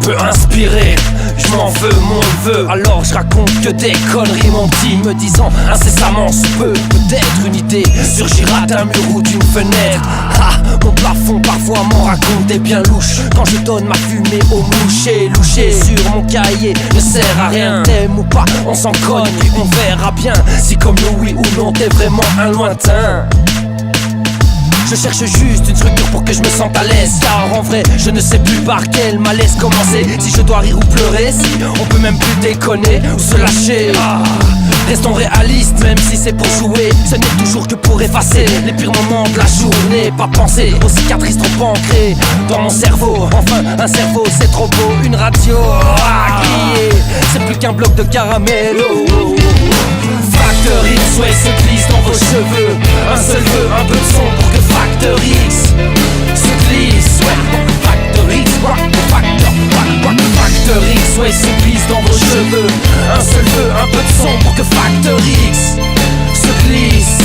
Peu inspiré, je m'en veux mon neveu. Alors je raconte que des conneries mon petit, me disant incessamment sous peu peut-être une idée surgira d'un mur ou d'une fenêtre. Ah, mon plafond parfois m'en raconte des bien louches. Quand je donne ma fumée aux mouches et loucher sur mon cahier ne sert à rien. T'aimes ou pas, on s'en cogne puis on verra bien si comme nous oui ou non t'es vraiment un lointain. Je cherche juste une structure pour que je me sente à l'aise, car en vrai je ne sais plus par quel malaise commencer. Si je dois rire ou pleurer, si on peut même plus déconner ou se lâcher. Restons réalistes, même si c'est pour jouer, ce n'est toujours que pour effacer les pires moments de la journée. Pas penser aux cicatrices trop ancrées dans mon cerveau. Enfin un cerveau c'est trop beau, une radio à griller, c'est plus qu'un bloc de caramel. Factor X, ouais, se glisse dans vos cheveux. Un seul vœu, un peu de son pour que Factor X se glisse, ouais. Factor X, Factor X, ouais, se glisse dans vos cheveux. Un seul vœu, un peu de son pour que Factor X se glisse.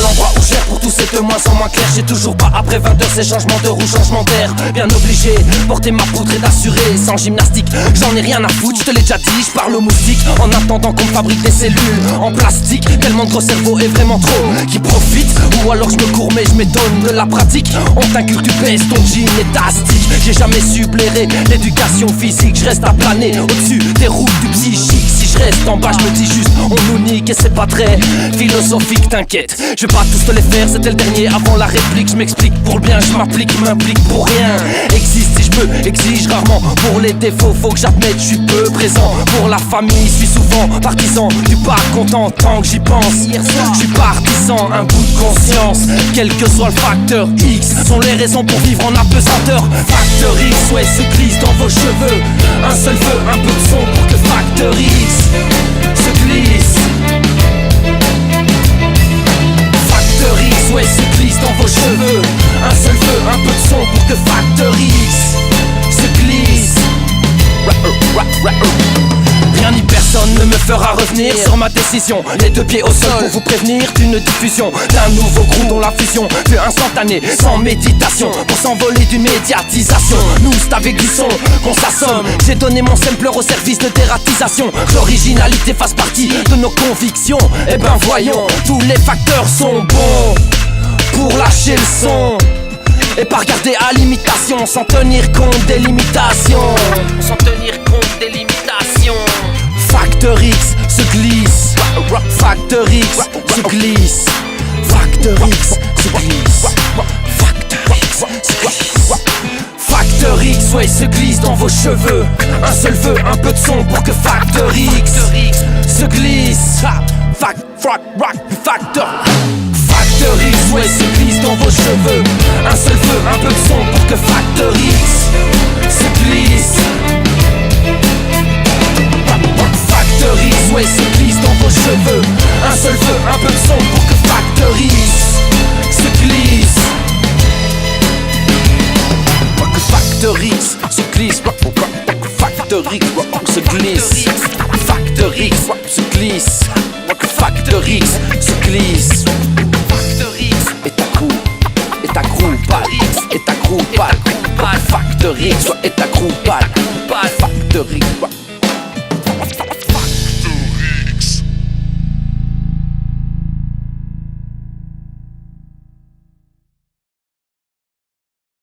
L'endroit où j'erre pour tous c'est de moins en moins clair. J'ai toujours pas après 20 heures ces changements d'heure ou changements d'air. Bien obligé, porter ma poudre et d'assurer. Sans gymnastique, j'en ai rien à foutre, je te l'ai déjà dit, je parle aux moustiques. En attendant qu'on me fabrique des cellules en plastique. Tellement de gros cerveau est vraiment trop qui profite. Ou alors je me cours mais je m'étonne de la pratique. On t'inculque, tu baisses ton jean élastique. J'ai jamais su blairer l'éducation physique. Je reste à planer au-dessus des routes du psychique. Si je reste en bas je me dis juste on nous nique. Et c'est pas très philosophique, t'inquiète, je vais pas tous te les faire, c'était le dernier avant la réplique. Je m'explique pour le bien, je m'applique, m'implique pour rien. Existe si je peux, exige rarement. Pour les défauts, faut que j'admette, je suis peu présent. Pour la famille, je suis souvent partisan du pas content tant que j'y pense. Je suis partisan, un bout de conscience. Quel que soit le facteur X, sont les raisons pour vivre en apesanteur. Facteur X, ouais, se glisse dans vos cheveux. Un seul feu, un peu de son pour que Facteur X se glisse. Factor X, ouais, se glisse dans vos cheveux. Un seul feu, un peu de son pour que Factor X se glisse. Rien ni personne ne me fera revenir sur ma décision. Les deux pieds au sol pour vous prévenir d'une diffusion d'un nouveau groupe dont la fusion fut instantanée, sans méditation, pour s'envoler d'une médiatisation. Nous c'est avec du son qu'on s'assomme. J'ai donné mon sampler au service de dératisation. L'originalité fasse partie de nos convictions. Eh ben voyons, tous les facteurs sont bons pour lâcher le son et pas regarder à l'imitation, sans tenir compte des limitations. Sans tenir compte des limitations. Factor X se glisse. Factor X se glisse. Factor X se glisse. Factor X se glisse. Factor X, ouais, se glisse dans vos cheveux. Un seul vœu, un peu de son pour que Factor X se glisse. Factor X, ouais, se glisse dans vos cheveux. Un seul feu, un peu de son pour que Factor X se glisse. Factor X, ouais, se glisse dans vos cheveux. Un seul feu, un peu de son pour que Factor X se glisse. Factor X se glisse. Factor X se glisse. Factor X se glisse. Factor X se glisse. Factor X et ta crew pâle, et ta crew pâle. Factor X et ta crew pâle. Factor X.